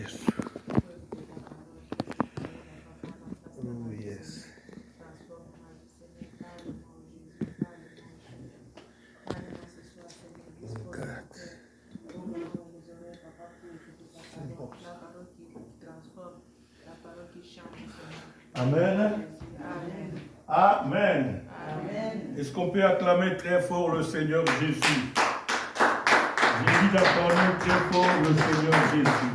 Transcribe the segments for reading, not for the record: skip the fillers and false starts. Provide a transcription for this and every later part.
yes. Oh, yes. Oh, God. Amen. Amen. Amen. Est-ce qu'on peut acclamer très fort le Seigneur Jésus? J'ai dit d'acclamer très fort le Seigneur Jésus.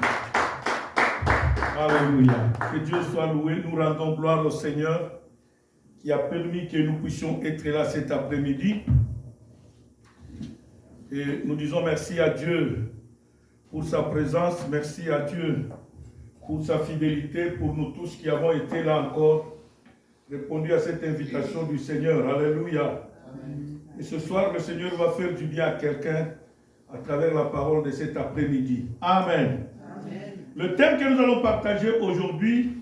Alléluia. Que Dieu soit loué. Nous rendons gloire au Seigneur qui a permis que nous puissions être là cet après-midi. Et nous disons merci à Dieu pour sa présence. Merci à Dieu pour sa fidélité, pour nous tous qui avons été là encore, répondu à cette invitation du Seigneur. Alléluia. Amen. Et ce soir, le Seigneur va faire du bien à quelqu'un à travers la parole de cet après-midi. Amen. Amen. Le thème que nous allons partager aujourd'hui,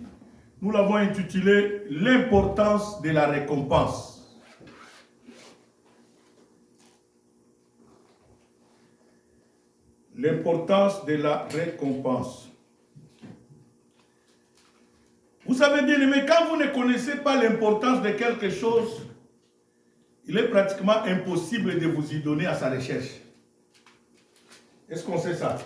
nous l'avons intitulé « L'importance de la récompense ». L'importance de la récompense. Vous savez bien aimé, quand vous ne connaissez pas l'importance de quelque chose, il est pratiquement impossible de vous y donner à sa recherche. Est-ce qu'on sait ça?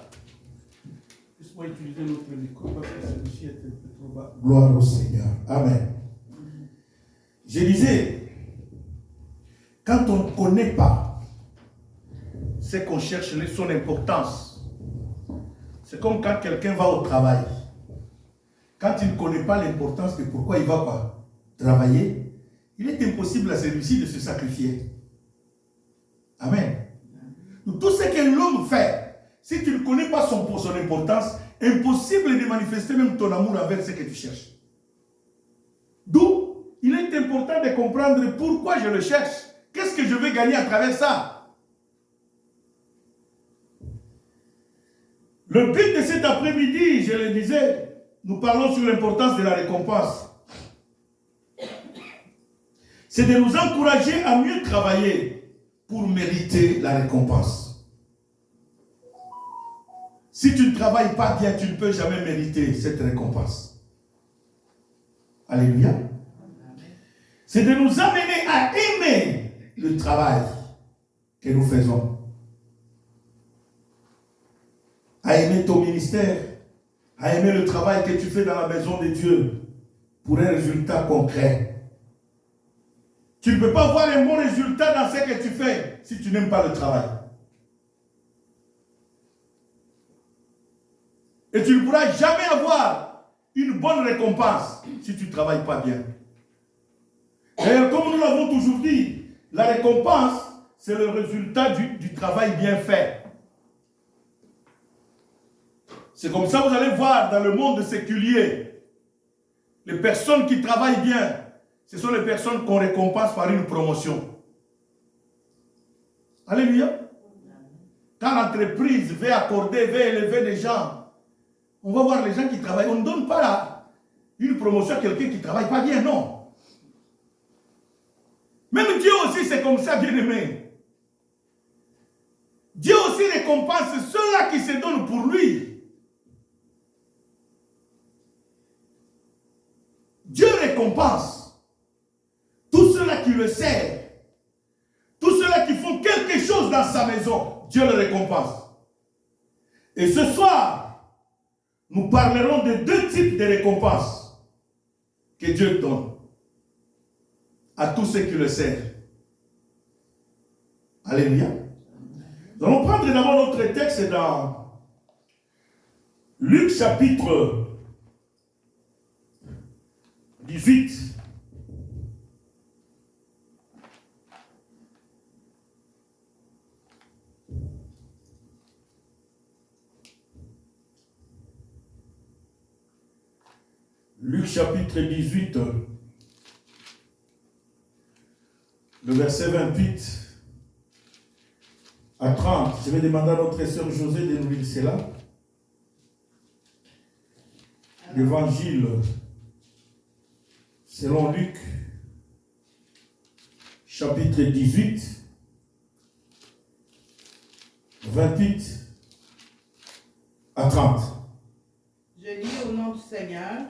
Laisse-moi utiliser notre micro parce que celui-ci est un peu trop bas. Gloire au Seigneur. Amen. Je disais, quand on ne connaît pas ce qu'on cherche, son importance, c'est comme quand quelqu'un va au travail. Quand il ne connaît pas l'importance de pourquoi il ne va pas travailler, il est impossible à celui-ci de se sacrifier. Amen. Donc, tout ce que l'homme fait, si tu ne connais pas son importance, impossible de manifester même ton amour envers ce que tu cherches. D'où il est important de comprendre pourquoi je le cherche. Qu'est-ce que je vais gagner à travers ça? Le but de cet après-midi, je le disais, nous parlons sur l'importance de la récompense. C'est de nous encourager à mieux travailler pour mériter la récompense. Si tu ne travailles pas bien, tu ne peux jamais mériter cette récompense. Alléluia. C'est de nous amener à aimer le travail que nous faisons. À aimer ton ministère, à aimer le travail que tu fais dans la maison de Dieu pour un résultat concret. Tu ne peux pas avoir un bon résultat dans ce que tu fais si tu n'aimes pas le travail. Et tu ne pourras jamais avoir une bonne récompense si tu ne travailles pas bien. D'ailleurs, comme nous l'avons toujours dit, la récompense, c'est le résultat du travail bien fait. C'est comme ça que vous allez voir dans le monde séculier, les personnes qui travaillent bien, ce sont les personnes qu'on récompense par une promotion. Alléluia. Quand l'entreprise veut accorder, veut élever les gens, on va voir les gens qui travaillent. On ne donne pas une promotion à quelqu'un qui ne travaille pas bien, non. Même Dieu aussi, c'est comme ça, bien aimé. Dieu aussi récompense ceux-là qui se donnent pour lui. Dieu récompense tous ceux-là qui le servent, tous ceux-là qui font quelque chose dans sa maison. Dieu le récompense. Et ce soir, nous parlerons de deux types de récompenses que Dieu donne à tous ceux qui le servent. Alléluia. Nous allons prendre d'abord notre texte dans Luc chapitre 18. Luc chapitre 18, le verset 28 à 30. Je vais demander à notre sœur José de nous lire cela. L'évangile selon Luc, chapitre 18, 28 à 30. du Seigneur.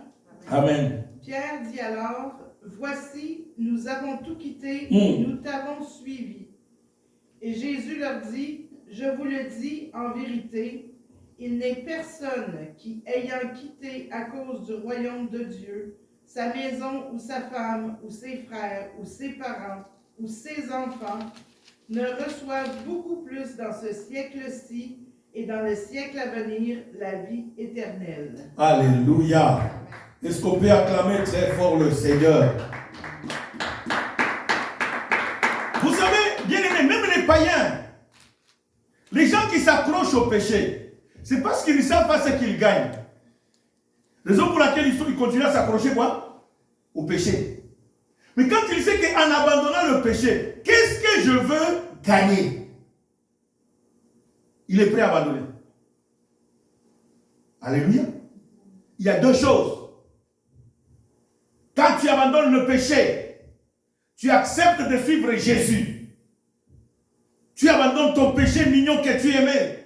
Amen. Pierre dit alors, voici, nous avons tout quitté, nous t'avons suivi. Et Jésus leur dit, je vous le dis en vérité, il n'est personne qui, ayant quitté à cause du royaume de Dieu, sa maison ou sa femme ou ses frères ou ses parents ou ses enfants, ne reçoive beaucoup plus dans ce siècle-ci et dans le siècle à venir la vie éternelle. Alléluia. Est-ce qu'on peut acclamer très fort le Seigneur? Vous savez, bien aimés, même les païens, les gens qui s'accrochent au péché, c'est parce qu'ils ne savent pas ce qu'ils gagnent. Raison pour laquelle ils continuent à s'accrocher quoi? Au péché. Mais quand il sait qu'en abandonnant le péché, qu'est-ce que je veux gagner? Il est prêt à abandonner. Alléluia. Il y a deux choses. Quand tu abandonnes le péché, tu acceptes de suivre Jésus. Tu abandonnes ton péché mignon que tu aimais.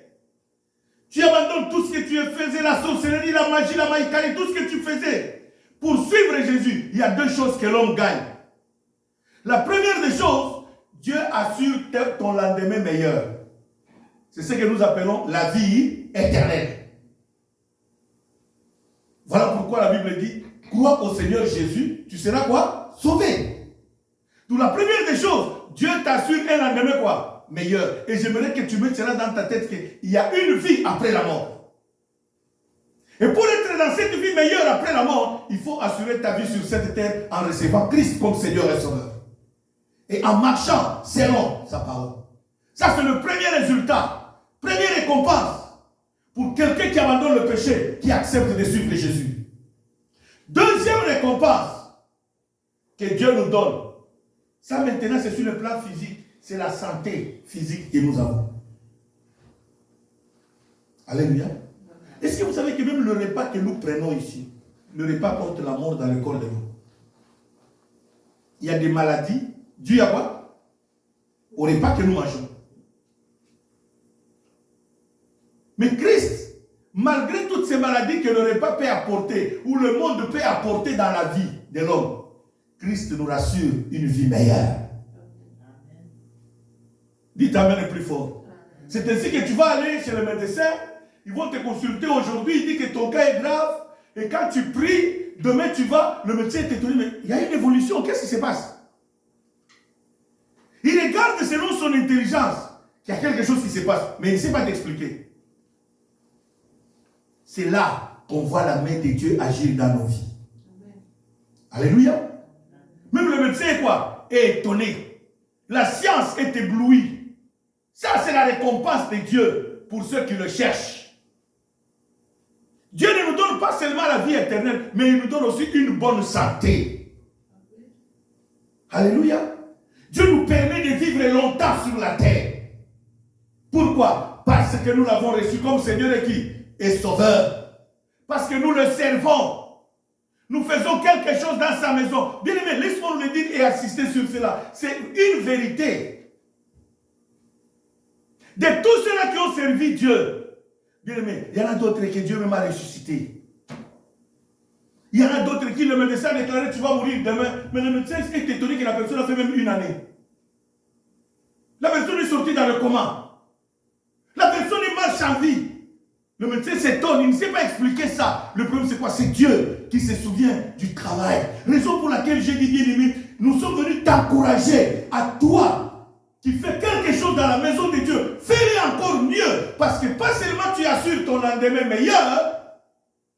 Tu abandonnes tout ce que tu faisais, la sorcellerie, la magie, la maïkari, tout ce que tu faisais. Pour suivre Jésus, il y a deux choses que l'homme gagne. La première des choses, Dieu assure ton lendemain meilleur. C'est ce que nous appelons la vie éternelle. Voilà pourquoi la Bible dit, crois au Seigneur Jésus, tu seras quoi? Sauvé. Donc la première des choses, Dieu t'assure un lendemain quoi? Meilleur. Et j'aimerais que tu mettes cela dans ta tête qu'il y a une vie après la mort. Et pour être dans cette vie meilleure après la mort, il faut assurer ta vie sur cette terre en recevant Christ comme Seigneur et Sauveur. Et en marchant selon sa parole. Ça c'est le premier résultat, première récompense pour quelqu'un qui abandonne le péché, qui accepte de suivre Jésus. Deuxième récompense que Dieu nous donne, ça maintenant c'est sur le plan physique, c'est la santé physique que nous avons. Alléluia. Est-ce que vous savez que même le repas que nous prenons ici, le repas porte la mort dans le corps de l'homme. Il y a des maladies dues à quoi? Au repas que nous mangeons. Mais Christ, malgré toutes ces maladies que le repas peut apporter, ou le monde peut apporter dans la vie de l'homme, Christ nous rassure une vie meilleure. Dites Amen le plus fort. C'est ainsi que tu vas aller chez le médecin, ils vont te consulter aujourd'hui, il dit que ton cas est grave, et quand tu pries, demain tu vas, le médecin te dit, mais il y a une évolution, qu'est-ce qui se passe? Il regarde selon son intelligence qu'il y a quelque chose qui se passe, mais il ne sait pas t'expliquer. C'est là qu'on voit la main de Dieu agir dans nos vies. Amen. Alléluia. Même le médecin est quoi? Est étonné. La science est éblouie. Ça, c'est la récompense de Dieu pour ceux qui le cherchent. Dieu ne nous donne pas seulement la vie éternelle, mais il nous donne aussi une bonne santé. Alléluia. Dieu nous permet de vivre longtemps sur la terre. Pourquoi? Parce que nous l'avons reçu comme Seigneur et qui? Et Sauveur. Parce que nous le servons. Nous faisons quelque chose dans sa maison. Bien aimé, laisse-moi nous le dire et assister sur cela. C'est une vérité. De tous ceux-là qui ont servi Dieu, bien aimé, il y en a d'autres que Dieu même a ressuscité. Il y en a d'autres qui, le médecin a déclaré, tu vas mourir demain. Mais le médecin est étonné que la personne a fait même une année. La personne est sortie dans le coma. La personne marche en vie. Le médecin s'étonne, il ne sait pas expliquer ça. Le problème c'est quoi? C'est Dieu qui se souvient du travail. Raison pour laquelle j'ai dit, bien aimé, nous sommes venus t'encourager à toi qui fais quelque chose dans la maison de Dieu. Fais-le encore mieux. Parce que pas seulement tu assures ton lendemain meilleur,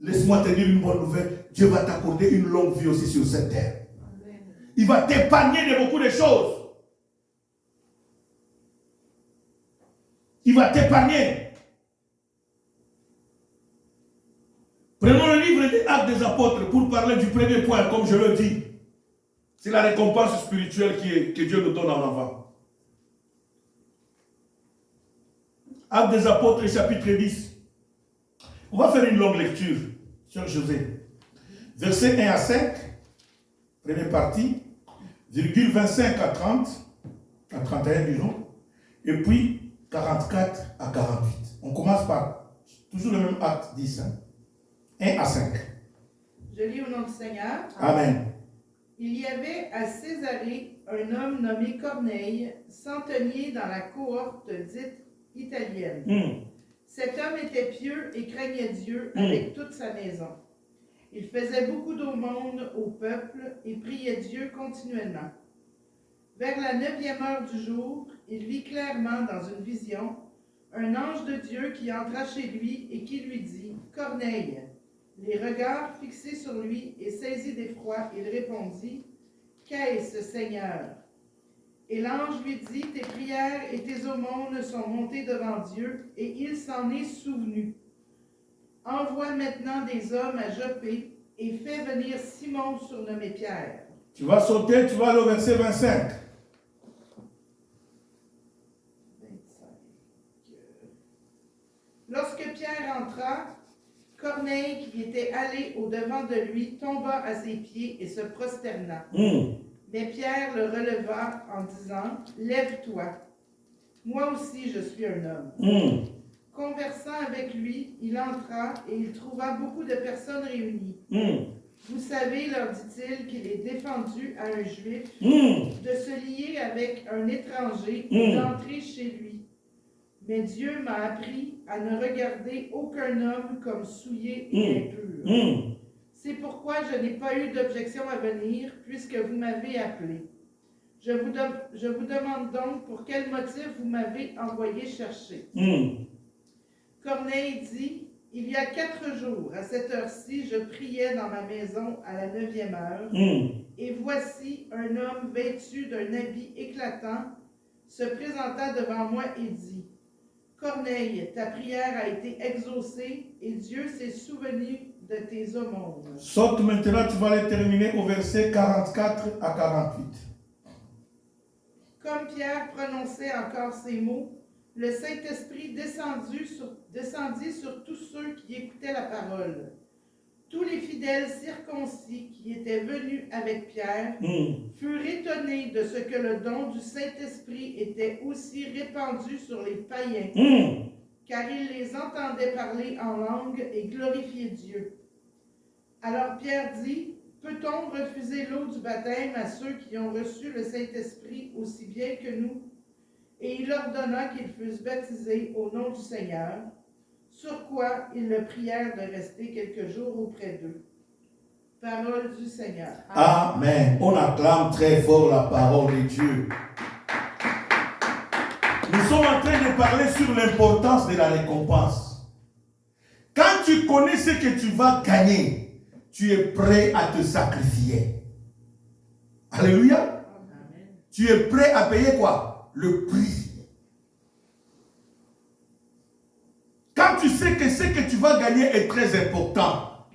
laisse-moi te dire une bonne nouvelle. Dieu va t'accorder une longue vie aussi sur cette terre. Amen. Il va t'épargner de beaucoup de choses. Il va t'épargner. Prenons le livre des Actes des Apôtres pour parler du premier point, comme je le dis. C'est la récompense spirituelle que Dieu nous donne en avant. Actes des Apôtres, chapitre 10. On va faire une longue lecture sur José. Versets 1 à 5, première partie, virgule 25 à 30, à 31 disons, et puis 44 à 48. On commence par toujours le même acte 10, 1 à 5. Je lis au nom du Seigneur. Amen. Il y avait à Césarée un homme nommé Corneille, centenier dans la cohorte dite italienne. Cet homme était pieux et craignait Dieu avec toute sa maison. Il faisait beaucoup d'aumônes au peuple et priait Dieu continuellement. Vers la 9e heure du jour, il vit clairement dans une vision un ange de Dieu qui entra chez lui et qui lui dit « Corneille !» Les regards fixés sur lui et saisi d'effroi, il répondit « Qu'est-ce, Seigneur ?» Et l'ange lui dit « Tes prières et tes aumônes sont montées devant Dieu, et il s'en est souvenu. Envoie maintenant des hommes à Joppé, et fais venir Simon surnommé Pierre. » Tu vas sauter, tu vas aller au verset 25. Lorsque Pierre entra, Corneille, qui était allé au-devant de lui, tomba à ses pieds et se prosterna. Mais Pierre le releva en disant « Lève-toi, moi aussi je suis un homme. » Conversant avec lui, il entra et il trouva beaucoup de personnes réunies. Vous savez, leur dit-il, qu'il est défendu à un juif de se lier avec un étranger et d'entrer chez lui. Mais Dieu m'a appris à ne regarder aucun homme comme souillé et impur. C'est pourquoi je n'ai pas eu d'objection à venir, puisque vous m'avez appelé. Je vous demande donc pour quel motif vous m'avez envoyé chercher. Corneille dit, « Il y a 4 jours, à cette heure-ci, je priais dans ma maison à la 9e heure, et voici un homme vêtu d'un habit éclatant se présenta devant moi et dit, « Corneille, ta prière a été exaucée, et Dieu s'est souvenu de tes aumônes. » Saute maintenant, tu vas les terminer au verset 44 à 48. Comme Pierre prononçait encore ces mots, le Saint-Esprit descendit sur tous ceux qui écoutaient la parole. Tous les fidèles circoncis qui étaient venus avec Pierre furent étonnés de ce que le don du Saint-Esprit était aussi répandu sur les païens, car ils les entendaient parler en langue et glorifier Dieu. Alors Pierre dit, « Peut-on refuser l'eau du baptême à ceux qui ont reçu le Saint-Esprit aussi bien que nous? » Et il ordonna qu'ils fussent baptisés au nom du Seigneur, sur quoi ils le prièrent de rester quelques jours auprès d'eux. Parole du Seigneur. Amen. On acclame très fort la parole de Dieu. Nous sommes en train de parler sur l'importance de la récompense. Quand tu connais ce que tu vas gagner, tu es prêt à te sacrifier. Alléluia. Amen. Tu es prêt à payer quoi? Le prix. Quand tu sais que ce que tu vas gagner est très important.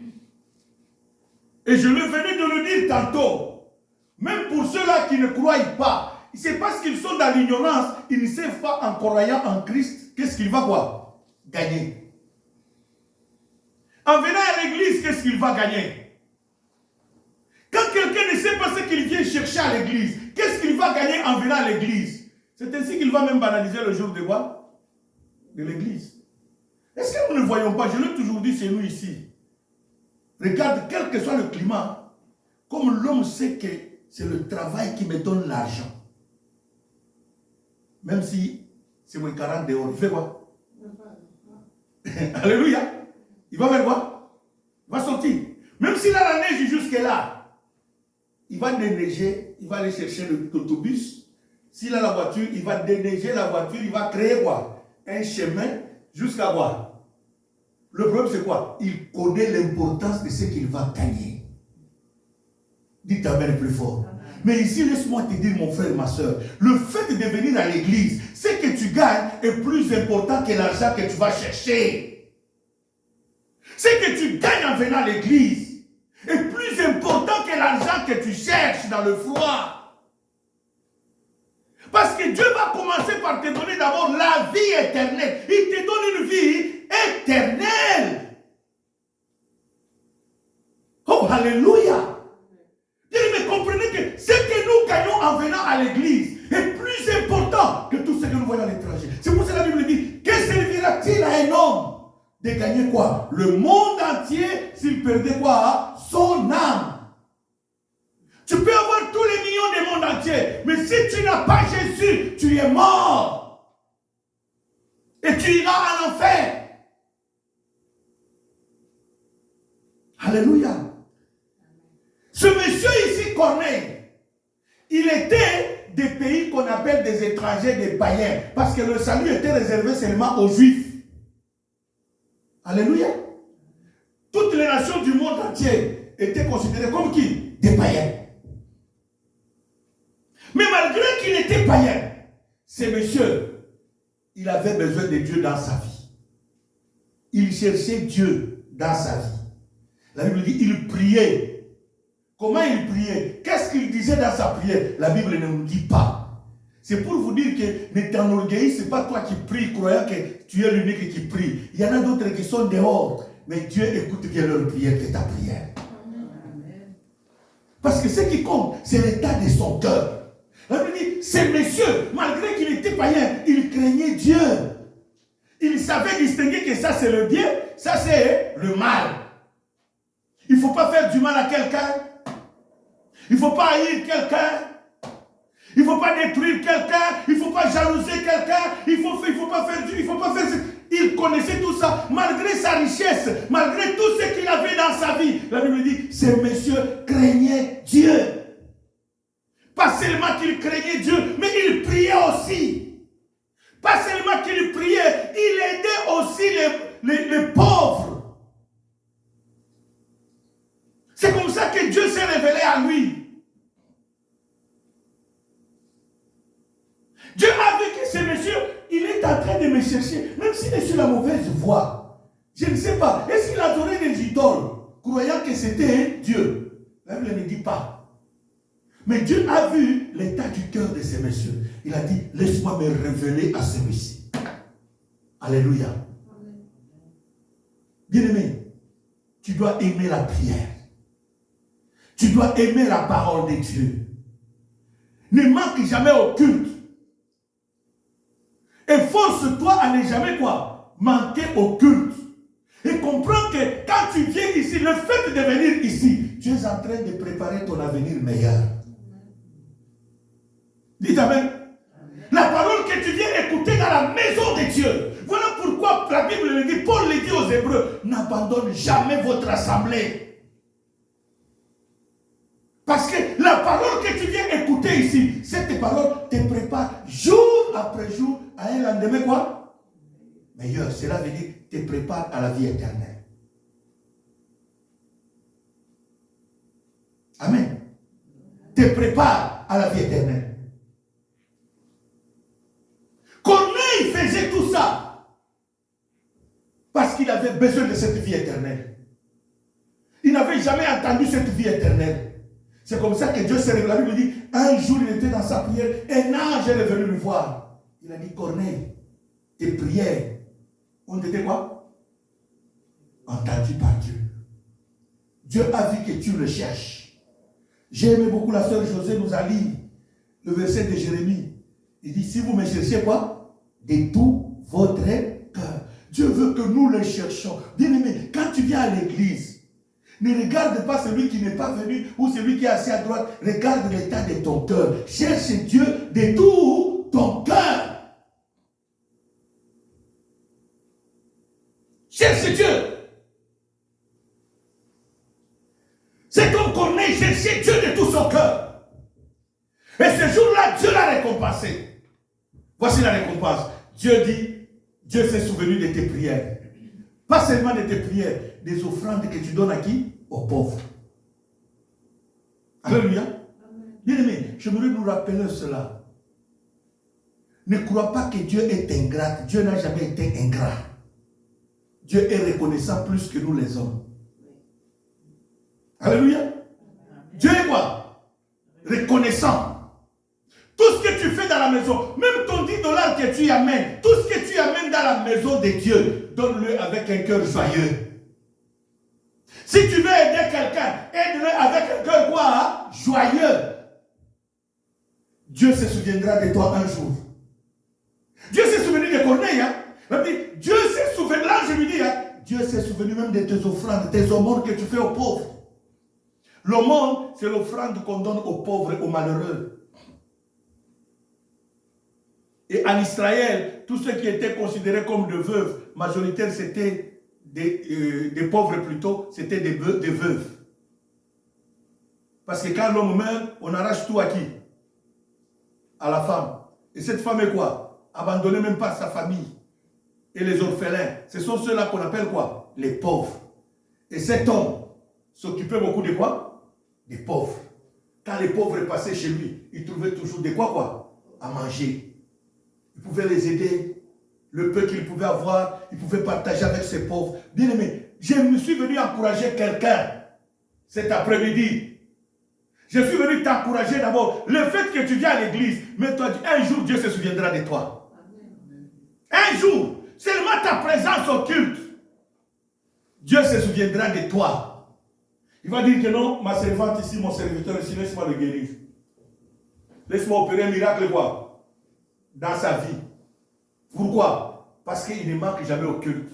Et je le venais de le dire tantôt. Même pour ceux-là qui ne croient pas, c'est parce qu'ils sont dans l'ignorance, ils ne savent pas en croyant en Christ, qu'est-ce qu'il va quoi? Gagner. En venant à l'église, qu'est-ce qu'il va gagner? Quand quelqu'un ne sait pas ce qu'il vient chercher à l'église, qu'est-ce qu'il va gagner en venant à l'église? C'est ainsi qu'il va même banaliser le jour de quoi? De l'église. Est-ce que nous ne voyons pas, je l'ai toujours dit chez nous ici, regarde, quel que soit le climat, comme l'homme sait que c'est le travail qui me donne l'argent, même si c'est moins 40 dehors, il fait quoi? Alléluia. Il va faire quoi? Il va sortir. Même s'il a la neige jusque là, il va déneiger, il va aller chercher l'autobus. S'il a la voiture, il va déneiger la voiture, il va créer quoi? Un chemin jusqu'à quoi? Le problème c'est quoi? Il connaît l'importance de ce qu'il va gagner. Dites Amen plus fort. Mais ici, laisse-moi te dire, mon frère, ma soeur, le fait de venir à l'église, ce que tu gagnes est plus important que l'argent que tu vas chercher. Ce que tu gagnes en venant à l'église est plus important que l'argent que tu cherches dans le froid. Parce que Dieu va commencer par te donner d'abord la vie éternelle. Il te donne une vie éternelle. Oh, alléluia. Mais comprenez que ce que nous gagnons en venant à l'église est plus important que tout ce que nous voyons à l'étranger. C'est pour ça que la Bible dit, que servira-t-il à un homme de gagner quoi? Le monde entier s'il perdait quoi? Son son âme. Tu peux avoir tous les millions du monde entier, mais si tu n'as pas Jésus, tu es mort. Et tu iras à l'enfer. Alléluia. Ce monsieur ici, Corneille, il était des pays qu'on appelle des étrangers, des païens, parce que le salut était réservé seulement aux Juifs. Alléluia. Toutes les nations du monde entier étaient considérées comme qui? Des païens. Mais malgré qu'il était païen, ce monsieur, il avait besoin de Dieu dans sa vie. Il cherchait Dieu dans sa vie. La Bible dit, il priait. Comment il priait? Qu'est-ce qu'il disait dans sa prière? La Bible ne nous dit pas. C'est pour vous dire que ne t'enorgueillis, ce n'est pas toi qui pries, croyant que tu es l'unique qui prie. Il y en a d'autres qui sont dehors. Mais Dieu écoute bien leur prière que ta prière. Parce que ce qui compte, c'est l'état de son cœur. La Bible dit, ce monsieur, malgré qu'il était païen, il craignait Dieu. Il savait distinguer que ça c'est le bien, ça c'est le mal. Il ne faut pas faire du mal à quelqu'un. Il ne faut pas haïr quelqu'un. Il ne faut pas détruire quelqu'un. Il ne faut pas jalouser quelqu'un. Il faut pas faire du... Il faut pas faire... Il connaissait tout ça. Malgré sa richesse, malgré tout ce qu'il avait dans sa vie. La Bible dit, ce monsieur craignait Dieu. Pas seulement qu'il craignait Dieu, mais il priait aussi. Pas seulement qu'il priait, il aidait aussi les pauvres. C'est comme ça que Dieu s'est révélé à lui. Dieu a vu que ce monsieur, il est en train de me chercher, même s'il est sur la mauvaise voie. Je ne sais pas. Est-ce qu'il adorait des idoles, croyant que c'était Dieu? La Bible ne dit pas. Mais Dieu a vu l'état du cœur de ce monsieur. Il a dit, laisse-moi me révéler à celui-ci. Alléluia. Bien-aimé, tu dois aimer la prière. Tu dois aimer la parole de Dieu. Ne manque jamais au culte. Et force-toi à ne jamais quoi? Manquer au culte. Et comprends que quand tu viens ici, le fait de venir ici, tu es en train de préparer ton avenir meilleur. Dites Amen. La parole que tu viens écouter dans la maison de Dieu. Voilà pourquoi la Bible le dit, Paul le dit aux Hébreux, n'abandonne jamais votre assemblée. Parce que la parole que tu viens écouter ici, cette parole te prépare jour après jour à un lendemain quoi? Meilleur. Cela veut dire te prépare à la vie éternelle. Amen. Te prépare à la vie éternelle. Corneille faisait tout ça parce qu'il avait besoin de cette vie éternelle. Il n'avait jamais entendu cette vie éternelle. C'est comme ça que Dieu s'est révélé. La Bible dit, un jour il était dans sa prière, un ange est venu le voir. Il a dit, Corneille, tes prières ont été quoi? Entendues par Dieu. Dieu a vu que tu le cherches. J'ai aimé beaucoup la sœur José nous a lu le verset de Jérémie. Il dit, si vous me cherchez quoi? De tout votre cœur. Dieu veut que nous le cherchions. Bien-aimé, quand tu viens à l'église, ne regarde pas celui qui n'est pas venu ou celui qui est assis à droite. Regarde l'état de ton cœur. Cherche Dieu de tout ton cœur. Cherche Dieu. C'est comme Corneille cherchait Dieu de tout son cœur. Et ce jour-là, Dieu l'a récompensé. Voici la récompense. Dieu dit, Dieu s'est souvenu de tes prières. Pas seulement de tes prières, des offrandes que tu donnes à qui? Aux pauvres. Alléluia. Bien aimé, j'aimerais nous rappeler cela. Ne crois pas que Dieu est ingrat. Dieu n'a jamais été ingrat. Dieu est reconnaissant plus que nous les hommes. Alléluia. Dieu est quoi? Reconnaissant. Tout ce que tu fais dans la maison, même ton $10 que tu amènes, tout ce que tu amènes dans la maison de Dieu, donne-le avec un cœur joyeux. Si tu veux aider quelqu'un, aide-le avec un cœur quoi? Joyeux. Dieu se souviendra de toi un jour. Dieu s'est souvenu de Corneille. Dieu s'est souvenu, là je lui dis, Dieu s'est souvenu même de tes offrandes, tes aumônes que tu fais aux pauvres. L'aumône, c'est l'offrande qu'on donne aux pauvres et aux malheureux. Et en Israël, tous ceux qui étaient considérés comme des veuves, majoritaires, c'était des pauvres plutôt, c'était des veuves. Parce que quand l'homme meurt, on arrache tout à qui? À la femme. Et cette femme est quoi? Abandonnée même par sa famille. Et les orphelins, ce sont ceux-là qu'on appelle quoi? Les pauvres. Et cet homme s'occupait beaucoup de quoi? Des pauvres. Quand les pauvres passaient chez lui, il trouvait toujours de quoi? À manger. Il pouvait les aider. Le peu qu'il pouvait avoir, il pouvait partager avec ses pauvres. Bien aimé, je me suis venu encourager quelqu'un cet après-midi. Je suis venu t'encourager d'abord. Le fait que tu viens à l'église, mais toi, un jour, Dieu se souviendra de toi. Un jour, seulement ta présence au culte, Dieu se souviendra de toi. Il va dire que non, ma servante ici, mon serviteur ici, laisse-moi le guérir. Laisse-moi opérer un miracle quoi? Dans sa vie. Pourquoi? Parce qu'il ne manque jamais au culte.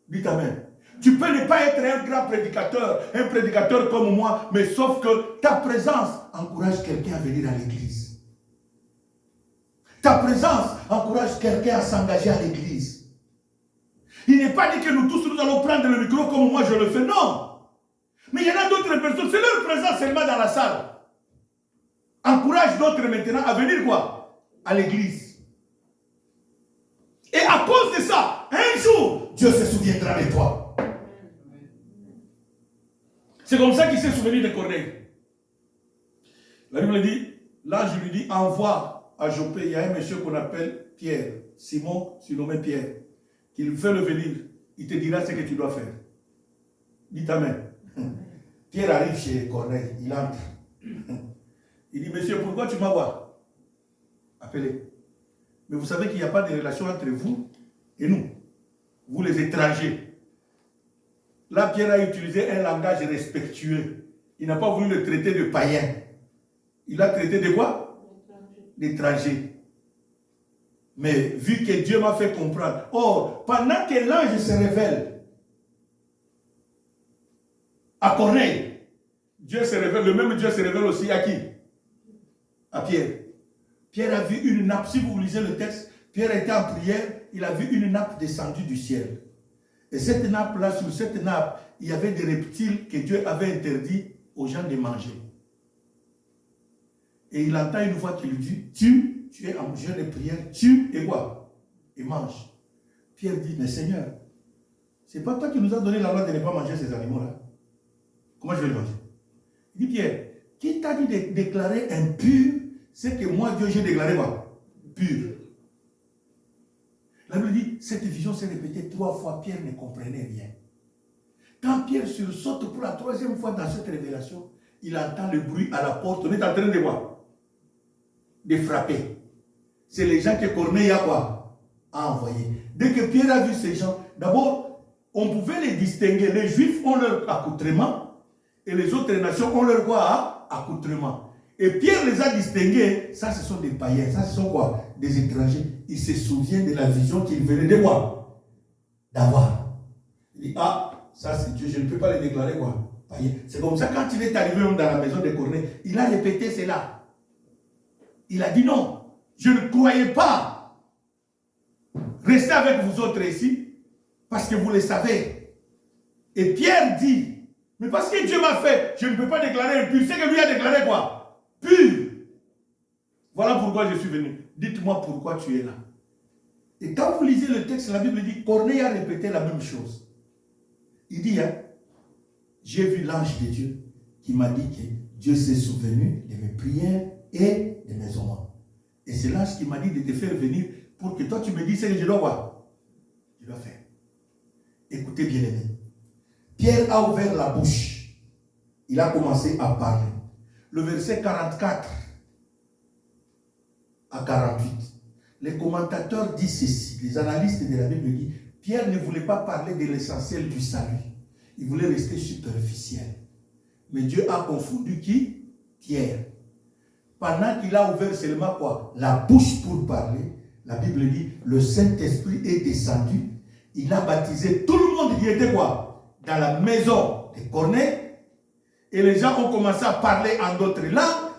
Dites amen. Tu peux ne pas être un grand prédicateur, un prédicateur comme moi, mais sauf que ta présence encourage quelqu'un à venir à l'église. Ta présence encourage quelqu'un à s'engager à l'église. Il n'est pas dit que nous tous nous allons prendre le micro comme moi je le fais, non. Mais il y en a d'autres personnes, c'est leur présence seulement dans la salle. Encourage d'autres maintenant à venir quoi? À l'église. Et à cause de ça, un jour, Dieu se souviendra de toi. C'est comme ça qu'il s'est souvenu de Corneille. La Bible dit, l'ange lui dit, envoie à Joppé, il y a un monsieur qu'on appelle Pierre, Simon, surnommé Pierre, qu'il fait le venir, il te dira ce que tu dois faire. Dites amen. Pierre arrive chez Corneille, il entre. Il dit, monsieur, pourquoi tu m'as appelé? Mais vous savez qu'il n'y a pas de relation entre vous et nous, vous les étrangers. Là, Pierre a utilisé un langage respectueux. Il n'a pas voulu le traiter de païen. Il a traité de quoi? D'étranger. Mais vu que Dieu m'a fait comprendre. Or, pendant que l'ange se révèle à Corneille, Dieu se révèle, le même Dieu se révèle aussi à qui? À Pierre. Pierre a vu une nappe. Si vous lisez le texte, Pierre était en prière, il a vu une nappe descendue du ciel. Et cette nappe-là, sur cette nappe, il y avait des reptiles que Dieu avait interdit aux gens de manger. Et il entend une voix qui lui dit, tu es en jeûne de prière, tue et quoi? Et mange. Pierre dit, mais Seigneur, c'est pas toi qui nous as donné la loi de ne pas manger ces animaux-là. Comment je vais les manger? Il dit, Pierre, qui t'a dit de déclarer impur, c'est que moi, Dieu, j'ai déclaré quoi? Pur. La Bible dit, cette vision s'est répétée 3 fois, Pierre ne comprenait rien. Quand Pierre sursaute pour la 3e fois dans cette révélation, il entend le bruit à la porte, on est en train de voir, de frapper. C'est les gens que Corneille a quoi? A envoyé. Dès que Pierre a vu ces gens, d'abord, on pouvait les distinguer. Les Juifs ont leur accoutrement et les autres nations ont leur quoi? Accoutrement. Et Pierre les a distingués. Ça, ce sont des païens. Ça, ce sont quoi? Des étrangers. Il se souvient de la vision qu'il venait de voir. D'avoir. Il dit, ah, ça c'est Dieu. Je ne peux pas les déclarer quoi? Païen. C'est comme ça, quand il est arrivé dans la maison de Corneille, il a répété cela. Il a dit non. Je ne croyais pas. Restez avec vous autres ici. Parce que vous le savez. Et Pierre dit, mais parce que Dieu m'a fait, je ne peux pas déclarer impur. C'est que lui a déclaré quoi? Pur. Voilà pourquoi je suis venu. Dites-moi pourquoi tu es là. Et quand vous lisez le texte, la Bible dit, Corneille a répété la même chose. Il dit, hein, j'ai vu l'ange de Dieu qui m'a dit que Dieu s'est souvenu de mes prières et de mes aumônes. Et c'est l'ange qui m'a dit de te faire venir pour que toi tu me dises ce que je dois voir. Je dois faire. Écoutez bien aimé. Pierre a ouvert la bouche. Il a commencé à parler. Le verset 44 à 48. Les commentateurs disent ceci. Les analystes de la Bible disent, Pierre ne voulait pas parler de l'essentiel du salut. Il voulait rester superficiel. Mais Dieu a confondu qui? Pierre. Pendant qu'il a ouvert seulement quoi? La bouche pour parler, la Bible dit, le Saint-Esprit est descendu. Il a baptisé tout le monde qui était quoi? dans la maison de Corneille. Et les gens ont commencé à parler en d'autres langues.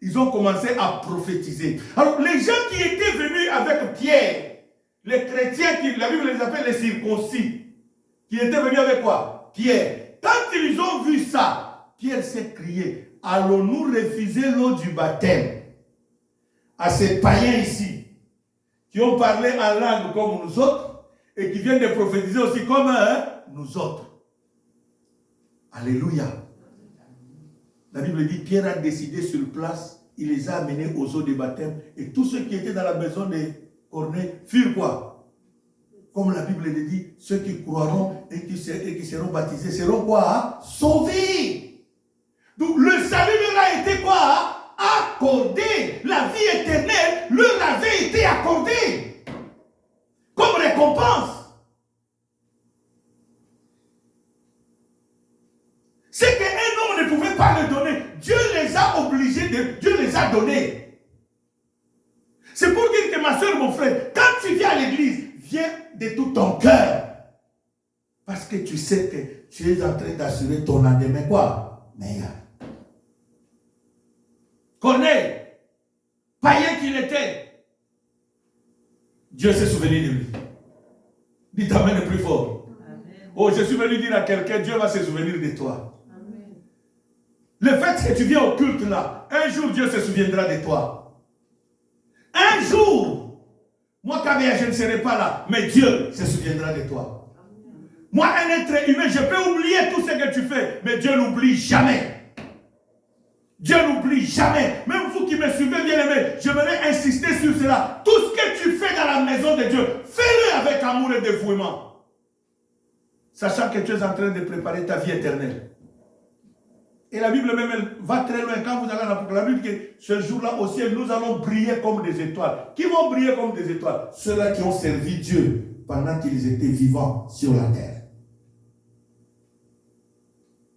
Ils ont commencé à prophétiser. Alors, les gens qui étaient venus avec Pierre, les chrétiens, la Bible les appelle les circoncis, qui étaient venus avec quoi? Pierre. Quand ils ont vu ça, Pierre s'est crié, allons-nous refuser l'eau du baptême à ces païens ici, qui ont parlé en langue comme nous autres, et qui viennent de prophétiser aussi comme nous autres. Alléluia. La Bible dit, Pierre a décidé sur place, il les a amenés aux eaux de baptême, et tous ceux qui étaient dans la maison de Corneille furent quoi? Comme la Bible le dit, ceux qui croiront et qui seront baptisés seront quoi? Sauvés. Donc le salut leur a été quoi? Accordé. La vie éternelle leur avait été accordée comme récompense. C'est qu'un homme ne pouvait pas le donner. Dieu les a obligés, Dieu les a donnés. C'est pour dire que ma soeur, mon frère, quand tu viens à l'église, viens de tout ton cœur. Parce que tu sais que tu es en train d'assurer ton lendemain quoi? Meilleur. Corneille, païen qu'il était, Dieu s'est souvenu de lui. Dis ta main le plus fort. Amen. Oh, je suis venu dire à quelqu'un, Dieu va se souvenir de toi. Amen. Le fait que tu viens au culte là, un jour Dieu se souviendra de toi. Un jour, moi Kabea, je ne serai pas là, mais Dieu se souviendra de toi. Amen. Moi, un être humain, je peux oublier tout ce que tu fais, mais Dieu n'oublie jamais. Dieu n'oublie jamais. Même vous qui me suivez, bien aimé, j'aimerais insister sur cela. Tout ce que tu fais dans la maison de Dieu, fais-le avec amour et dévouement. Sachant que tu es en train de préparer ta vie éternelle. Et la Bible même, elle va très loin. Quand vous allez dans la Bible, que ce jour-là au ciel, nous allons briller comme des étoiles. Qui vont briller comme des étoiles? Ceux-là qui ont servi Dieu pendant qu'ils étaient vivants sur la terre.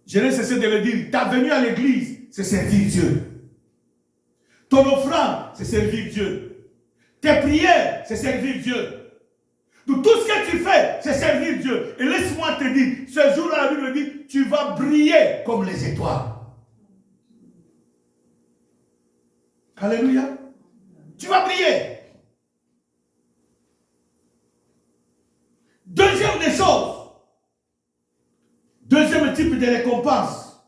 Je n'ai cessé de le dire. Ta venue à l'église, c'est servir Dieu. Ton offrande, c'est servir Dieu. Tes prières, c'est servir Dieu. Donc, tout ce que tu fais, c'est servir Dieu. Et laisse-moi te dire, ce jour-là, la Bible dit, tu vas briller comme les étoiles. Alléluia. Tu vas briller. Deuxième des choses. Deuxième type de récompense.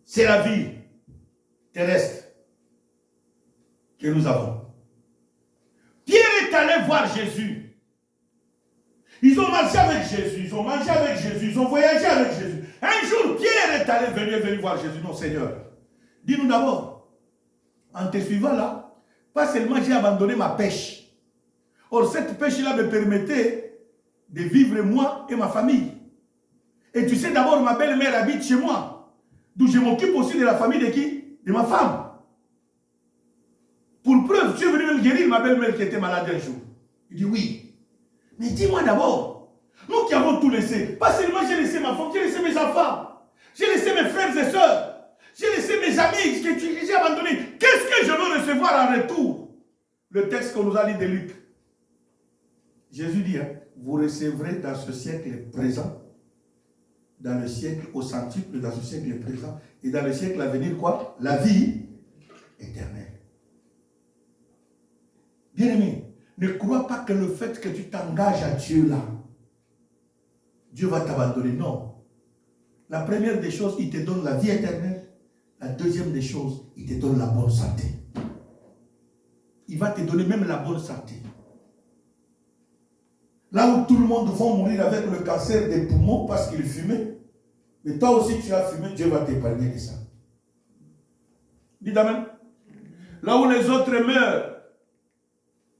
C'est la vie terrestre que nous avons. Pierre est allé voir Jésus. Ils ont marché avec Jésus, ils ont mangé avec Jésus, ils ont voyagé avec Jésus. Un jour, Pierre est allé venir voir Jésus. Non, Seigneur, dis-nous d'abord, en te suivant là, pas seulement j'ai abandonné ma pêche. Or, cette pêche-là me permettait de vivre moi et ma famille. Et tu sais, d'abord, ma belle-mère habite chez moi. Donc je m'occupe aussi de la famille de qui? De ma femme. Pour preuve, tu es venu me guérir ma belle-mère qui était malade un jour. Il dit oui. Mais dis-moi d'abord, nous qui avons tout laissé, pas seulement j'ai laissé ma femme, j'ai laissé mes enfants, j'ai laissé mes frères et sœurs, j'ai laissé mes amis que j'ai abandonnés. Qu'est-ce que je veux recevoir en retour? Le texte qu'on nous a dit de Luc. Jésus dit, vous recevrez dans ce siècle présent, dans le siècle au centuple, dans ce siècle présent, et dans le siècle à venir, quoi? La vie éternelle. Bien-aimé, ne crois pas que le fait que tu t'engages à Dieu là, Dieu va t'abandonner. Non. La première des choses, il te donne la vie éternelle. La deuxième des choses, il te donne la bonne santé. Il va te donner même la bonne santé. Là où tout le monde va mourir avec le cancer des poumons parce qu'il fumait, mais toi aussi tu as fumé, Dieu va t'épargner de ça. Dites amen. Là où les autres meurent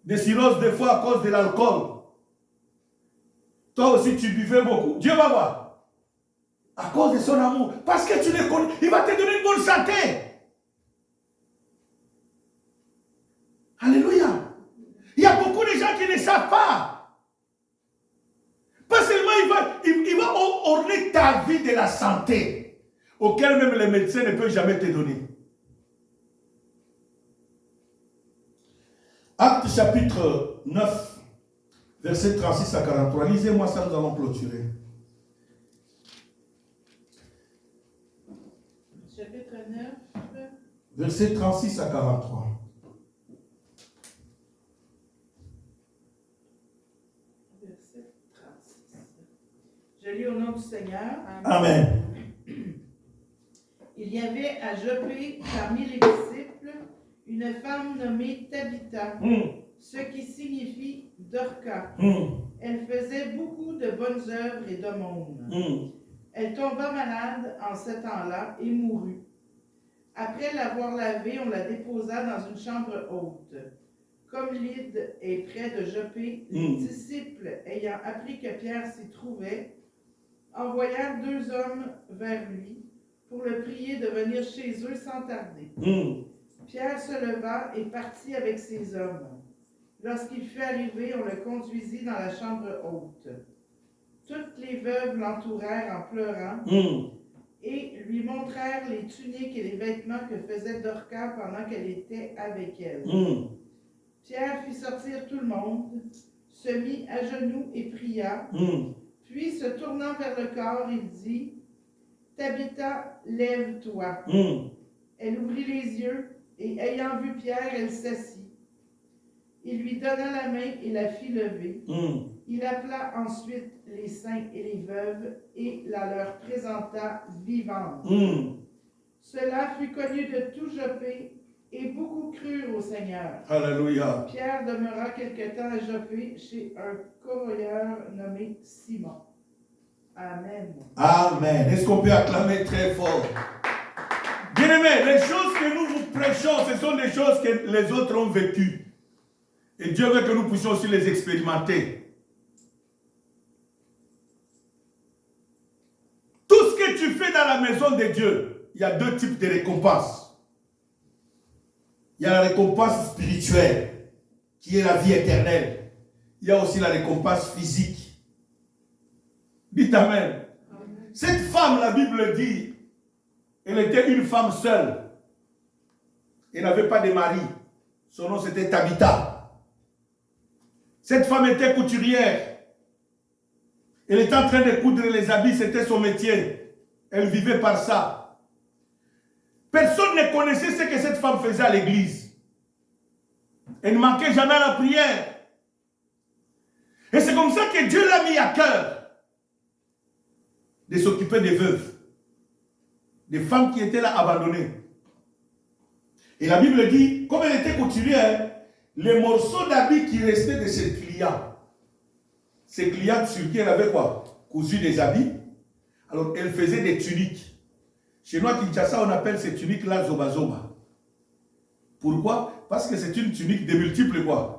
de cirrhose des fois à cause de l'alcool, toi aussi tu buvais beaucoup, Dieu va voir. À cause de son amour. Parce que tu le connais, il va te donner une bonne santé. Alléluia. Il y a beaucoup de gens qui ne savent pas. Pas seulement il va orner ta vie de la santé, auquel même les médecins ne peuvent jamais te donner. Actes chapitre 9, Verset 36 à 43. Lisez-moi ça, nous allons clôturer. Chapitre 9. Verset 36 à 43. Verset 36. Je lis au nom du Seigneur. Amen. Il y avait à Joppé, parmi les disciples, une femme nommée Tabitha, ce qui signifie Dorcas. Elle faisait beaucoup de bonnes œuvres et d'aumônes. Elle tomba malade en ce temps-là et mourut. Après l'avoir lavée, on la déposa dans une chambre haute. Comme Lyde est près de Joppé, les disciples, ayant appris que Pierre s'y trouvait, envoyèrent 2 hommes vers lui pour le prier de venir chez eux sans tarder. Pierre se leva et partit avec ses hommes. Lorsqu'il fut arrivé, on le conduisit dans la chambre haute. Toutes les veuves l'entourèrent en pleurant et lui montrèrent les tuniques et les vêtements que faisait Dorcas pendant qu'elle était avec elle. Pierre fit sortir tout le monde, se mit à genoux et pria. Puis, se tournant vers le corps, il dit, « Tabitha, lève-toi. » Elle ouvrit les yeux, et ayant vu Pierre, elle s'assit. Il lui donna la main et la fit lever. Il appela ensuite les saints et les veuves, et la leur présenta vivante. Cela fut connu de tout Joppé, et beaucoup crurent au Seigneur. Alléluia. Pierre demeura quelque temps à Joppé chez un corroyeur nommé Simon. Amen. Amen. Est-ce qu'on peut acclamer très fort? Bien-aimés, les choses que nous vous prêchons, ce sont des choses que les autres ont vécues. Et Dieu veut que nous puissions aussi les expérimenter. Tout ce que tu fais dans la maison de Dieu, il y a 2 types de récompenses. Il y a la récompense spirituelle, qui est la vie éternelle. Il y a aussi la récompense physique. Dites Amen. Cette femme, la Bible dit, elle était une femme seule. Elle n'avait pas de mari. Son nom c'était Tabitha. Cette femme était couturière. Elle était en train de coudre les habits, c'était son métier. Elle vivait par ça. Personne ne connaissait ce que cette femme faisait à l'église. Elle ne manquait jamais à la prière. Et c'est comme ça que Dieu l'a mis à cœur de s'occuper des veuves, des femmes qui étaient là abandonnées. Et la Bible dit, comme elle était couturière, les morceaux d'habits qui restaient de ses clients sur qui elle avait quoi? Cousu des habits. Alors elle faisait des tuniques. Chez nous à Kinshasa, on appelle ces tuniques-là zoba zoba. Pourquoi? Parce que c'est une tunique de multiples quoi?